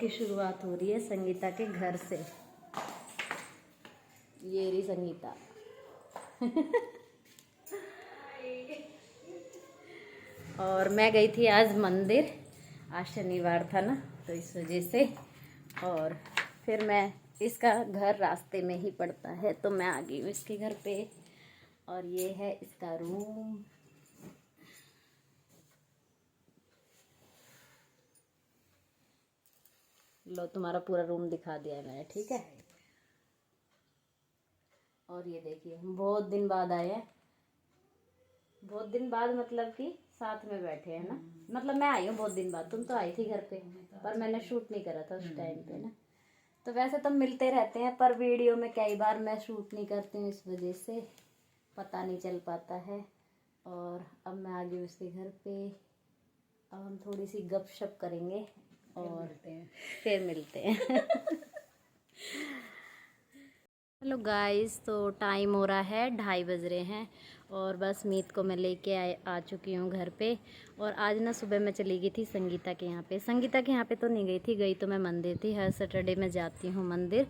की शुरुआत हो रही है संगीता के घर से। ये रही संगीता। और मैं गई थी आज मंदिर, आज शनिवार था ना, तो इस वजह से। और फिर मैं, इसका घर रास्ते में ही पड़ता है, तो मैं आ गई हूँ इसके घर पे। और ये है इसका रूम। लो, तुम्हारा पूरा रूम दिखा दिया है मैंने, ठीक है। और ये देखिए, हम बहुत दिन बाद आए हैं, बहुत दिन बाद, मतलब कि साथ में बैठे हैं ना। मतलब मैं आई हूँ बहुत दिन बाद, तुम तो आई थी घर पे, पर मैंने शूट नहीं करा था उस टाइम पे ना। तो वैसे तो मिलते रहते हैं, पर वीडियो में कई बार मैं शूट नहीं करती हूँ, इस वजह से पता नहीं चल पाता है। और अब मैं आ गई हूँ इसके घर पे। अब हम थोड़ी सी गपशप करेंगे और फिर मिलते हैं। हेलो गाइस, तो टाइम हो रहा है 2:30 बज रहे हैं। और बस मीत को मैं लेके आ चुकी हूँ घर पे। और आज ना सुबह मैं चली गई थी संगीता के यहाँ पे। संगीता के यहाँ पे तो नहीं गई तो मैं मंदिर थी। हर सैटरडे मैं जाती हूँ मंदिर।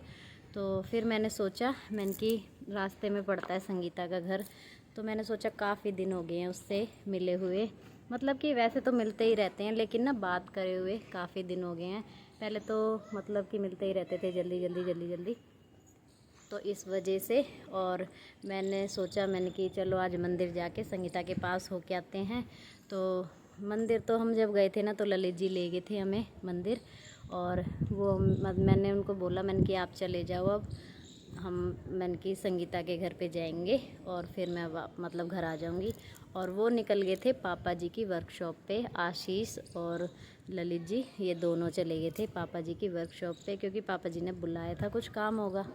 तो फिर मैंने सोचा, मैंने कि रास्ते में पड़ता है संगीता का घर, तो मैंने सोचा काफ़ी दिन हो गए हैं उससे मिले हुए। मतलब कि वैसे तो मिलते ही रहते हैं, लेकिन ना बात करे हुए काफ़ी दिन हो गए हैं। पहले तो मतलब कि मिलते ही रहते थे जल्दी जल्दी जल्दी जल्दी, तो इस वजह से। और मैंने सोचा, मैंने कि चलो आज मंदिर जाके संगीता के पास होके आते हैं। तो मंदिर तो हम जब गए थे ना, तो ललित जी ले गए थे हमें मंदिर। और वो मैंने उनको बोला, मैंने कि आप चले जाओ, अब मैंने कि संगीता के घर पे जाएंगे और फिर मैं मतलब घर आ जाऊंगी। और वो निकल गए थे पापा जी की वर्कशॉप पे। आशीष और ललित जी ये दोनों चले गए थे पापा जी की वर्कशॉप पे, क्योंकि पापा जी ने बुलाया था, कुछ काम होगा।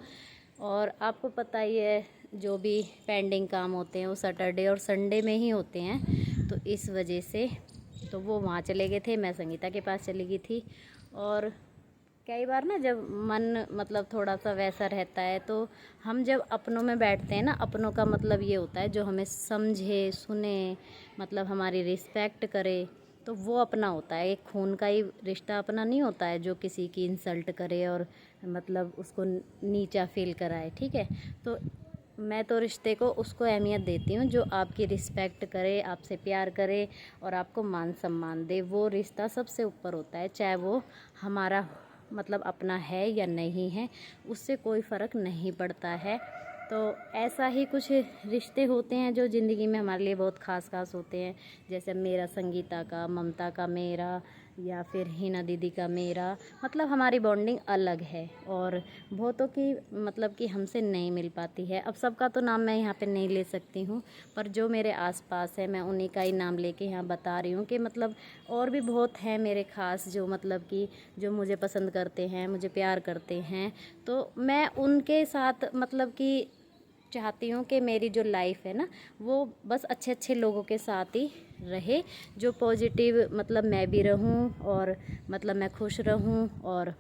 और आपको पता ही है, जो भी पेंडिंग काम होते हैं वो सैटरडे और संडे में ही होते हैं, तो इस वजह से तो वो वहाँ चले गए थे, मैं संगीता के पास चली गई थी। और कई बार ना जब मन मतलब थोड़ा सा वैसा रहता है, तो हम जब अपनों में बैठते हैं ना, अपनों का मतलब ये होता है जो हमें समझे सुने, मतलब हमारी रिस्पेक्ट करे, तो वो अपना होता है। एक खून का ही रिश्ता अपना नहीं होता है जो किसी की इंसल्ट करे और मतलब उसको नीचा फील कराए, ठीक है। तो मैं तो रिश्ते को उसको अहमियत देती हूँ जो आपकी रिस्पेक्ट करे, आपसे प्यार करे और आपको मान सम्मान दे। वो रिश्ता सबसे ऊपर होता है, चाहे वो हमारा मतलब अपना है या नहीं है, उससे कोई फ़र्क नहीं पड़ता है। तो ऐसा ही कुछ रिश्ते होते हैं जो ज़िंदगी में हमारे लिए बहुत ख़ास ख़ास होते हैं। जैसे मेरा संगीता का, ममता का मेरा, या फिर हिना दीदी का मेरा, मतलब हमारी बॉन्डिंग अलग है। और बहुतों की मतलब कि हमसे नहीं मिल पाती है। अब सबका तो नाम मैं यहाँ पे नहीं ले सकती हूँ, पर जो मेरे आसपास है मैं उन्हीं का ही नाम लेके यहाँ बता रही हूँ कि मतलब और भी बहुत हैं मेरे ख़ास, जो मतलब कि जो मुझे पसंद करते हैं, मुझे प्यार करते हैं। तो मैं उनके साथ मतलब कि चाहती हूँ कि मेरी जो लाइफ है ना, वो बस अच्छे अच्छे लोगों के साथ ही रहे, जो पॉजिटिव, मतलब मैं भी रहूँ और मतलब मैं खुश रहूँ। और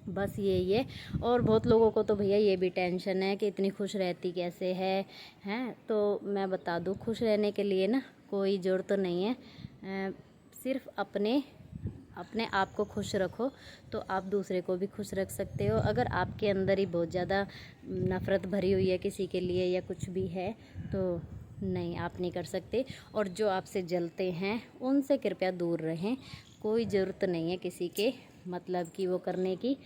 बस यही है। और बहुत लोगों को तो भैया ये भी टेंशन है कि इतनी खुश रहती कैसे है, हैं। तो मैं बता दूँ, खुश रहने के लिए ना कोई ज़रूरत तो नहीं है। सिर्फ अपने अपने आप को खुश रखो तो आप दूसरे को भी खुश रख सकते हो। अगर आपके अंदर ही बहुत ज़्यादा नफ़रत भरी हुई है किसी के लिए या कुछ भी है, तो नहीं, आप नहीं कर सकते। और जो आपसे जलते हैं उनसे कृपया दूर रहें। कोई ज़रूरत नहीं है किसी के मतलब कि वो करने की,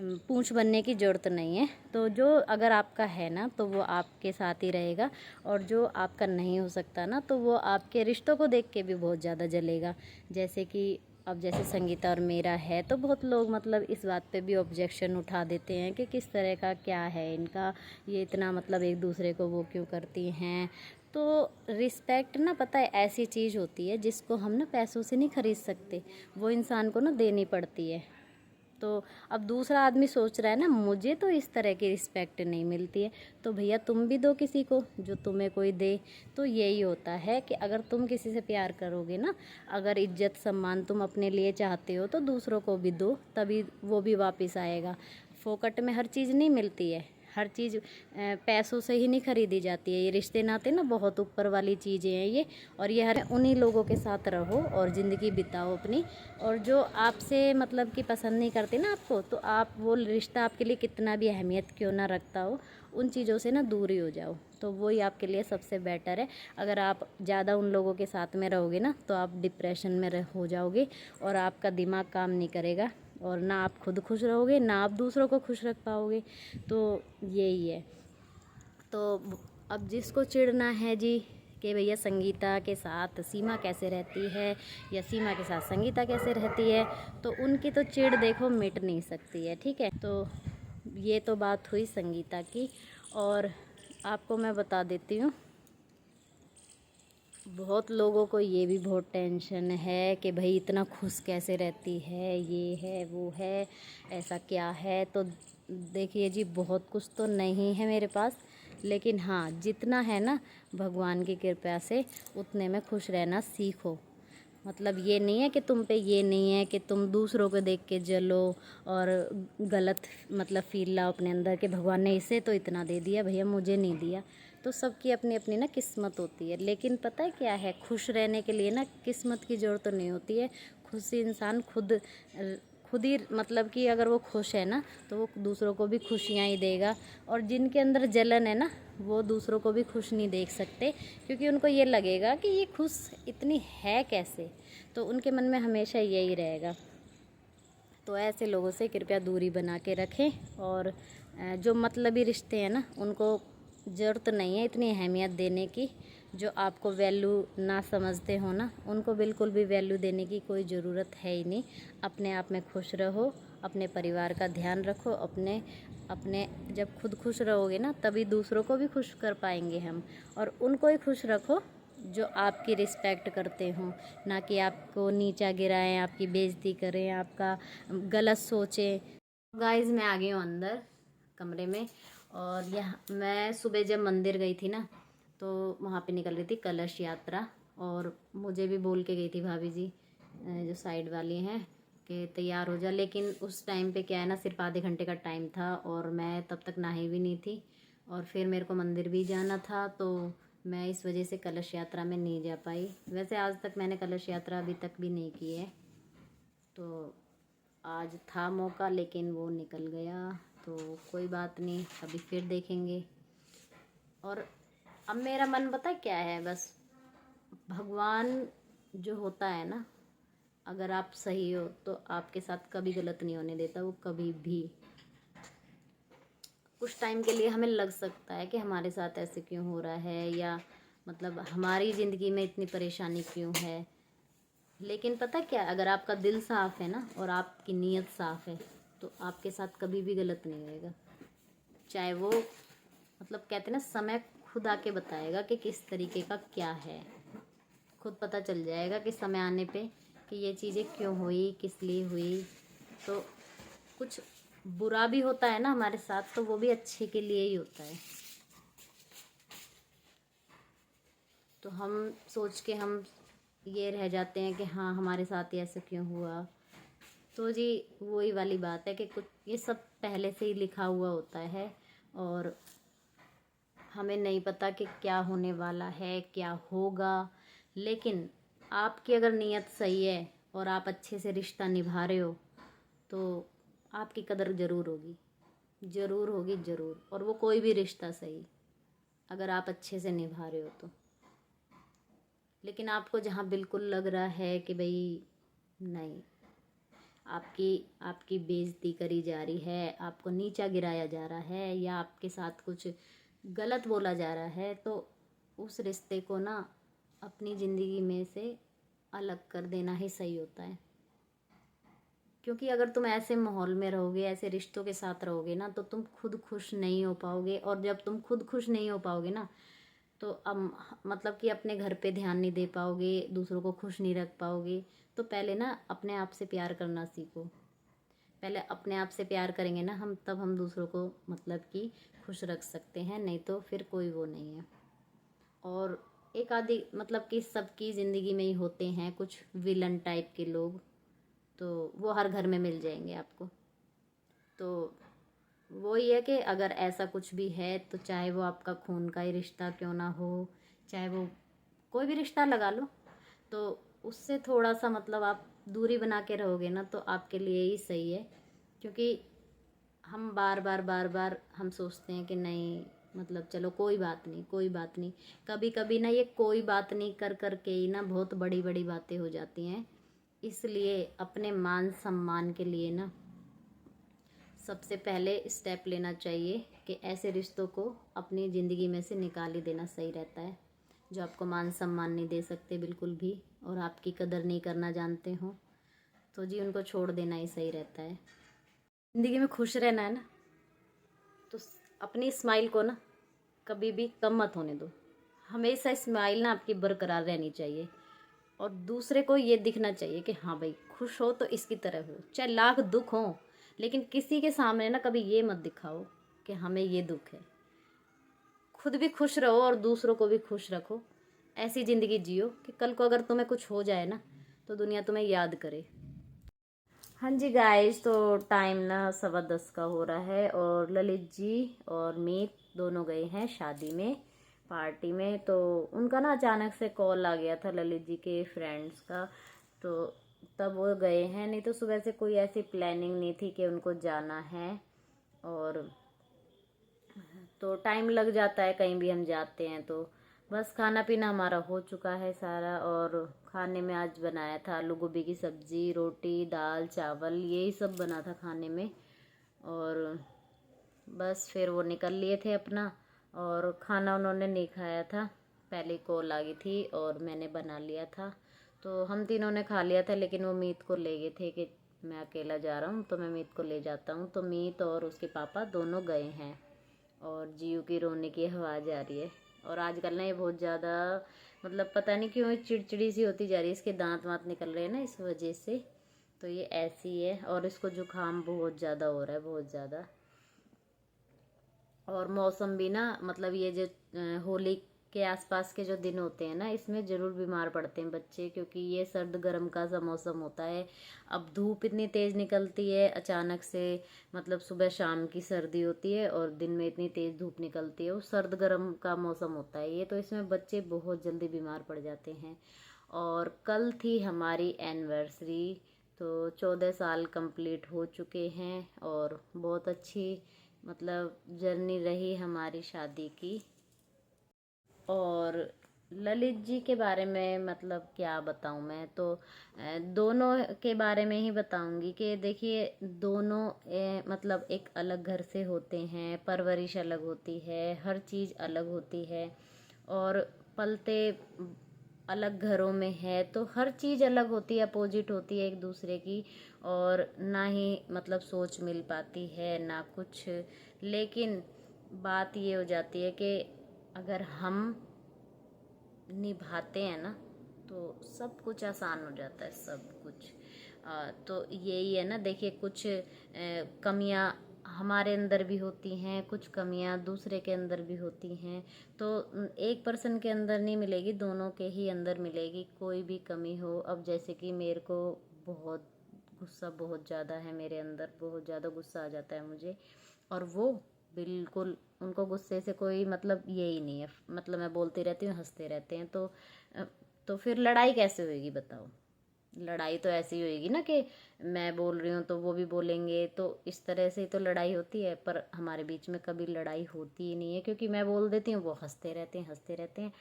पूंछ बनने की ज़रूरत नहीं है। तो जो अगर आपका है ना, तो वो आपके साथ ही रहेगा। और जो आपका नहीं हो सकता ना, तो वो आपके रिश्तों को देख के भी बहुत ज़्यादा जलेगा। जैसे कि अब जैसे संगीता और मेरा है, तो बहुत लोग मतलब इस बात पे भी ऑब्जेक्शन उठा देते हैं कि किस तरह का क्या है इनका, ये इतना मतलब एक दूसरे को वो क्यों करती हैं। तो रिस्पेक्ट ना, पता है, ऐसी चीज़ होती है जिसको हम ना पैसों से नहीं खरीद सकते, वो इंसान को ना देनी पड़ती है। तो अब दूसरा आदमी सोच रहा है ना, मुझे तो इस तरह की रिस्पेक्ट नहीं मिलती है, तो भैया तुम भी दो किसी को जो तुम्हें कोई दे। तो यही होता है कि अगर तुम किसी से प्यार करोगे ना, अगर इज्जत सम्मान तुम अपने लिए चाहते हो, तो दूसरों को भी दो, तभी वो भी वापस आएगा। फोकट में हर चीज़ नहीं मिलती है, हर चीज़ पैसों से ही नहीं खरीदी जाती है। ये रिश्ते नाते ना बहुत ऊपर वाली चीज़ें हैं ये। और ये हर उन्हीं लोगों के साथ रहो और ज़िंदगी बिताओ अपनी। और जो आपसे मतलब कि पसंद नहीं करते ना आपको, तो आप वो रिश्ता आपके लिए कितना भी अहमियत क्यों ना रखता हो, उन चीज़ों से ना दूरी हो जाओ, तो वही आपके लिए सबसे बेटर है। अगर आप ज़्यादा उन लोगों के साथ में रहोगे ना, तो आप डिप्रेशन में हो जाओगे और आपका दिमाग काम नहीं करेगा, और ना आप खुद खुश रहोगे ना आप दूसरों को खुश रख पाओगे। तो यही है। तो अब जिसको चिढ़ना है जी कि भैया संगीता के साथ सीमा कैसे रहती है या सीमा के साथ संगीता कैसे रहती है, तो उनकी तो चिढ़ देखो मिट नहीं सकती है, ठीक है। तो ये तो बात हुई संगीता की। और आपको मैं बता देती हूँ, बहुत लोगों को ये भी बहुत टेंशन है कि भाई इतना खुश कैसे रहती है, ये है वो है, ऐसा क्या है। तो देखिए जी, बहुत कुछ तो नहीं है मेरे पास, लेकिन हाँ जितना है ना भगवान की कृपा से उतने में खुश रहना सीखो। मतलब ये नहीं है कि तुम पे ये नहीं है कि तुम दूसरों को देख के जलो और गलत मतलब फील लाओ अपने अंदर कि भगवान ने इसे तो इतना दे दिया, भैया मुझे नहीं दिया। तो सबकी अपनी अपनी ना किस्मत होती है। लेकिन पता है क्या है, खुश रहने के लिए ना किस्मत की ज़रूरत तो नहीं होती है। खुशी इंसान खुद ही मतलब कि अगर वो खुश है ना, तो वो दूसरों को भी खुशियाँ ही देगा। और जिनके अंदर जलन है ना, वो दूसरों को भी खुश नहीं देख सकते, क्योंकि उनको ये लगेगा कि ये खुश इतनी है कैसे। तो उनके मन में हमेशा यही रहेगा। तो ऐसे लोगों से कृपया दूरी बना के रखें। और जो मतलबी रिश्ते हैं ना, उनको ज़रूरत नहीं है इतनी अहमियत देने की। जो आपको वैल्यू ना समझते हो ना, उनको बिल्कुल भी वैल्यू देने की कोई ज़रूरत है ही नहीं। अपने आप में खुश रहो, अपने परिवार का ध्यान रखो। अपने जब खुद खुश रहोगे ना, तभी दूसरों को भी खुश कर पाएंगे हम। और उनको ही खुश रखो जो आपकी रिस्पेक्ट करते हों, ना कि आपको नीचा गिराएं, आपकी बेइज्जती करें, आपका गलत सोचें। गाइस मैं आ गई हूँ अंदर कमरे में। और यह मैं सुबह जब मंदिर गई थी ना, तो वहाँ पे निकल रही थी कलश यात्रा। और मुझे भी बोल के गई थी भाभी जी जो साइड वाली हैं कि तैयार हो जा। लेकिन उस टाइम पे क्या है ना, सिर्फ आधे घंटे का टाइम था और मैं तब तक नहाई भी नहीं थी। और फिर मेरे को मंदिर भी जाना था, तो मैं इस वजह से कलश यात्रा में नहीं जा पाई। वैसे आज तक मैंने कलश यात्रा अभी तक भी नहीं की है, तो आज था मौका लेकिन वो निकल गया। तो कोई बात नहीं, अभी फिर देखेंगे। और अब मेरा मन पता है क्या है, बस भगवान जो होता है ना, अगर आप सही हो तो आपके साथ कभी गलत नहीं होने देता वो, कभी भी। कुछ टाइम के लिए हमें लग सकता है कि हमारे साथ ऐसे क्यों हो रहा है, या मतलब हमारी ज़िंदगी में इतनी परेशानी क्यों है। लेकिन पता क्या, अगर आपका दिल साफ़ है ना और आपकी नीयत साफ़ है, तो आपके साथ कभी भी गलत नहीं होएगा। चाहे वो मतलब कहते हैं ना, समय खुद आके बताएगा कि किस तरीके का क्या है। खुद पता चल जाएगा कि समय आने पे कि ये चीज़ें क्यों हुई, किस लिए हुई। तो कुछ बुरा भी होता है ना हमारे साथ, तो वो भी अच्छे के लिए ही होता है। तो हम सोच के हम ये रह जाते हैं कि हाँ हमारे साथ ही ऐसा क्यों हुआ। तो जी वही वाली बात है कि कुछ ये सब पहले से ही लिखा हुआ होता है, और हमें नहीं पता कि क्या होने वाला है, क्या होगा। लेकिन आपकी अगर नीयत सही है और आप अच्छे से रिश्ता निभा रहे हो, तो आपकी कदर ज़रूर होगी, ज़रूर होगी, ज़रूर। और वो कोई भी रिश्ता सही, अगर आप अच्छे से निभा रहे हो तो। लेकिन आपको जहाँ बिल्कुल लग रहा है कि भाई नहीं, आपकी आपकी बेइज्जती करी जा रही है, आपको नीचा गिराया जा रहा है, या आपके साथ कुछ गलत बोला जा रहा है, तो उस रिश्ते को ना अपनी ज़िंदगी में से अलग कर देना ही सही होता है। क्योंकि अगर तुम ऐसे माहौल में रहोगे, ऐसे रिश्तों के साथ रहोगे ना, तो तुम खुद खुश नहीं हो पाओगे। और जब तुम खुद खुश नहीं हो पाओगे ना, तो अब मतलब कि अपने घर पे ध्यान नहीं दे पाओगे, दूसरों को खुश नहीं रख पाओगे। तो पहले ना अपने आप से प्यार करना सीखो। पहले अपने आप से प्यार करेंगे ना हम, तब हम दूसरों को मतलब कि खुश रख सकते हैं, नहीं तो फिर कोई वो नहीं है। और एक आधी मतलब कि सबकी ज़िंदगी में ही होते हैं कुछ विलन टाइप के लोग, तो वो हर घर में मिल जाएंगे आपको। तो वही है कि अगर ऐसा कुछ भी है तो चाहे वो आपका खून का ही रिश्ता क्यों ना हो, चाहे वो कोई भी रिश्ता लगा लो, तो उससे थोड़ा सा मतलब आप दूरी बना के रहोगे ना तो आपके लिए ही सही है। क्योंकि हम बार बार हम सोचते हैं कि नहीं, मतलब चलो कोई बात नहीं, कोई बात नहीं। कभी कभी ना ये कोई बात नहीं कर कर के ही ना बहुत बड़ी बड़ी बातें हो जाती हैं। इसलिए अपने मान सम्मान के लिए ना सबसे पहले स्टेप लेना चाहिए कि ऐसे रिश्तों को अपनी ज़िंदगी में से निकाल ही देना सही रहता है, जो आपको मान सम्मान नहीं दे सकते बिल्कुल भी और आपकी कदर नहीं करना जानते हो। तो जी उनको छोड़ देना ही सही रहता है। ज़िंदगी में खुश रहना है ना, तो अपनी स्माइल को ना कभी भी कम मत होने दो। हमेशा स्माइल ना आपकी बरकरार रहनी चाहिए और दूसरे को ये दिखना चाहिए कि हाँ भाई खुश हो तो इसकी तरह हो, चाहे लाख दुख हो, लेकिन किसी के सामने ना कभी ये मत दिखाओ कि हमें ये दुख है। खुद भी खुश रहो और दूसरों को भी खुश रखो। ऐसी ज़िंदगी जियो कि कल को अगर तुम्हें कुछ हो जाए ना तो दुनिया तुम्हें याद करे। हाँ जी गाइस, तो टाइम ना 10:15 का हो रहा है और ललित जी और मीत दोनों गए हैं शादी में, पार्टी में। तो उनका ना अचानक से कॉल आ गया था ललित जी के फ्रेंड्स का, तो तब वो गए हैं। नहीं तो सुबह से कोई ऐसी प्लानिंग नहीं थी कि उनको जाना है। और तो टाइम लग जाता है कहीं भी हम जाते हैं तो। बस खाना पीना हमारा हो चुका है सारा। और खाने में आज बनाया था आलू गोभी की सब्जी, रोटी, दाल, चावल, यही सब बना था खाने में। और बस फिर वो निकल लिए थे अपना, और खाना उन्होंने नहीं खाया था। पहले कॉल आ गई थी और मैंने बना लिया था, तो हम तीनों ने खा लिया था। लेकिन वो मीत को ले गए थे कि मैं अकेला जा रहा हूँ तो मैं मीत को ले जाता हूँ। तो मीत और उसके पापा दोनों गए हैं और जीव की रोने की आवाज़ आ रही है। और आजकल ना ये बहुत ज़्यादा, मतलब पता नहीं क्यों चिड़चिड़ी सी होती जा रही है। इसके दांत वाँत निकल रहे हैं ना इस वजह से, तो ये ऐसी है। और इसको जुकाम बहुत ज़्यादा हो रहा है, बहुत ज़्यादा। और मौसम भी ना, मतलब ये जो होली के आसपास के जो दिन होते हैं ना, इसमें ज़रूर बीमार पड़ते हैं बच्चे, क्योंकि ये सर्द गर्म का सा मौसम होता है। अब धूप इतनी तेज़ निकलती है अचानक से, मतलब सुबह शाम की सर्दी होती है और दिन में इतनी तेज़ धूप निकलती है। वो सर्द गर्म का मौसम होता है ये, तो इसमें बच्चे बहुत जल्दी बीमार पड़ जाते हैं। और कल थी हमारी एनिवर्सरी, तो 14 साल कंप्लीट हो चुके हैं और बहुत अच्छी, मतलब जर्नी रही हमारी शादी की। और ललित जी के बारे में मतलब क्या बताऊं मैं, तो दोनों के बारे में ही बताऊंगी कि देखिए दोनों मतलब एक अलग घर से होते हैं, परवरिश अलग होती है, हर चीज़ अलग होती है। और पलते अलग घरों में है तो हर चीज़ अलग होती है, अपोजिट होती है एक दूसरे की। और ना ही मतलब सोच मिल पाती है ना कुछ। लेकिन बात ये हो जाती है कि अगर हम निभाते हैं ना तो सब कुछ आसान हो जाता है, सब कुछ। तो यही है ना, देखिए कुछ कमियां हमारे अंदर भी होती हैं, कुछ कमियां दूसरे के अंदर भी होती हैं। तो एक पर्सन के अंदर नहीं मिलेगी, दोनों के ही अंदर मिलेगी कोई भी कमी हो। अब जैसे कि मेरे को बहुत गुस्सा बहुत ज़्यादा है, मेरे अंदर बहुत ज़्यादा गुस्सा आ जाता है मुझे। और वो बिल्कुल, उनको गुस्से से कोई मतलब यही नहीं है, मतलब मैं बोलती रहती हूँ, हंसते रहते हैं। अ, तो फिर लड़ाई कैसे होएगी बताओ। लड़ाई तो ऐसी होएगी ना कि मैं बोल रही हूँ तो वो भी बोलेंगे, तो इस तरह से ही तो लड़ाई होती है। पर हमारे बीच में कभी लड़ाई होती ही नहीं है, क्योंकि मैं बोल देती हूँ, वो हंसते रहते हैं, हंसते रहते हैं।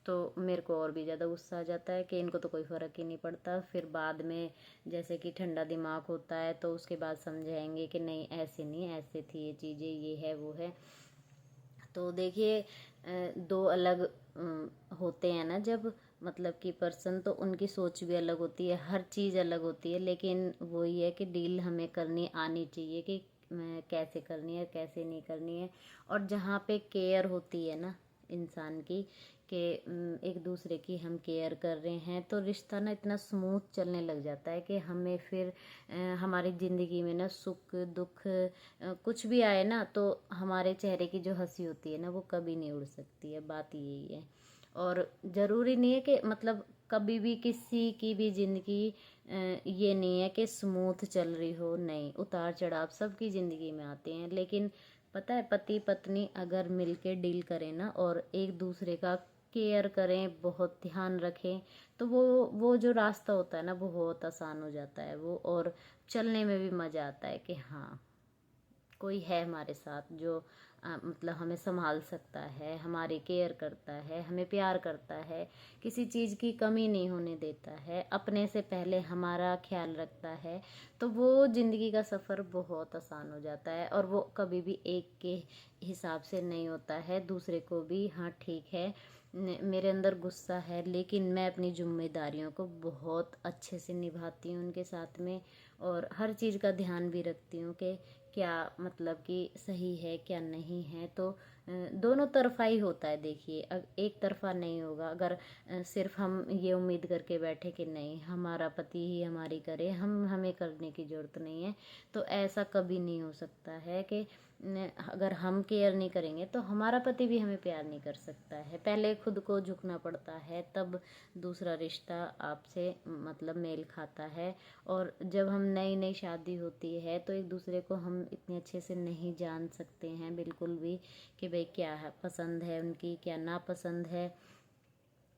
तो मेरे को और भी ज़्यादा गुस्सा आ जाता है कि इनको तो कोई फ़र्क ही नहीं पड़ता। फिर बाद में जैसे कि ठंडा दिमाग होता है तो उसके बाद समझाएंगे कि नहीं ऐसे नहीं, ऐसे थी ये चीज़ें, ये है वो है। तो देखिए दो अलग होते हैं ना जब, मतलब कि पर्सन, तो उनकी सोच भी अलग होती है, हर चीज़ अलग होती है। लेकिन वही है कि डील हमें करनी आनी चाहिए कि कैसे करनी है, कैसे नहीं करनी है। और जहाँ पे केयर होती है ना इंसान की, कि एक दूसरे की हम केयर कर रहे हैं, तो रिश्ता ना इतना स्मूथ चलने लग जाता है कि हमें फिर हमारी ज़िंदगी में ना सुख दुख कुछ भी आए ना, तो हमारे चेहरे की जो हंसी होती है ना वो कभी नहीं उड़ सकती है, बात यही है। और ज़रूरी नहीं है कि मतलब कभी भी किसी की भी ज़िंदगी ये नहीं है कि स्मूथ चल रही हो, नहीं, उतार चढ़ाव सबकी ज़िंदगी में आते हैं। लेकिन पता है, पति पत्नी अगर मिलके डील करें ना और एक दूसरे का केयर करें, बहुत ध्यान रखें, तो वो जो रास्ता होता है ना वो बहुत आसान हो जाता है वो, और चलने में भी मज़ा आता है कि हाँ कोई है हमारे साथ जो मतलब हमें संभाल सकता है, हमारी केयर करता है, हमें प्यार करता है, किसी चीज़ की कमी नहीं होने देता है, अपने से पहले हमारा ख्याल रखता है। तो वो ज़िंदगी का सफ़र बहुत आसान हो जाता है, और वो कभी भी एक के हिसाब से नहीं होता है, दूसरे को भी हाँ ठीक है मेरे अंदर गुस्सा है लेकिन मैं अपनी जिम्मेदारियों को बहुत अच्छे से निभाती हूँ उनके साथ में, और हर चीज़ का ध्यान भी रखती हूँ कि क्या मतलब कि सही है क्या नहीं है। तो दोनों तरफा ही होता है। देखिए एक तरफा नहीं होगा। अगर सिर्फ हम ये उम्मीद करके बैठे कि नहीं हमारा पति ही हमारी करे, हम हमें करने की ज़रूरत नहीं है, तो ऐसा कभी नहीं हो सकता है कि अगर हम केयर नहीं करेंगे तो हमारा पति भी हमें प्यार नहीं कर सकता है। पहले खुद को झुकना पड़ता है, तब दूसरा रिश्ता आपसे मतलब मेल खाता है। और जब हम नई नई शादी होती है तो एक दूसरे को हम इतने अच्छे से नहीं जान सकते हैं बिल्कुल भी कि भाई क्या है पसंद है उनकी, क्या नापसंद है।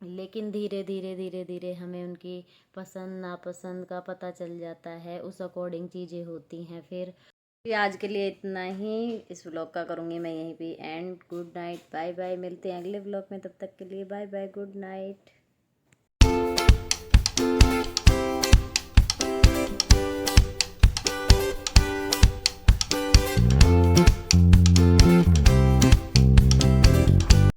लेकिन धीरे धीरे धीरे धीरे हमें उनकी पसंद नापसंद का पता चल जाता है, उस अकॉर्डिंग चीज़ें होती हैं। फिर आज के लिए इतना ही। इस व्लॉग का करूँगी मैं यहीं पे end. Good night, bye bye, मिलते हैं अगले व्लॉग में, तब तक के लिए बाय बाय, गुड नाइट।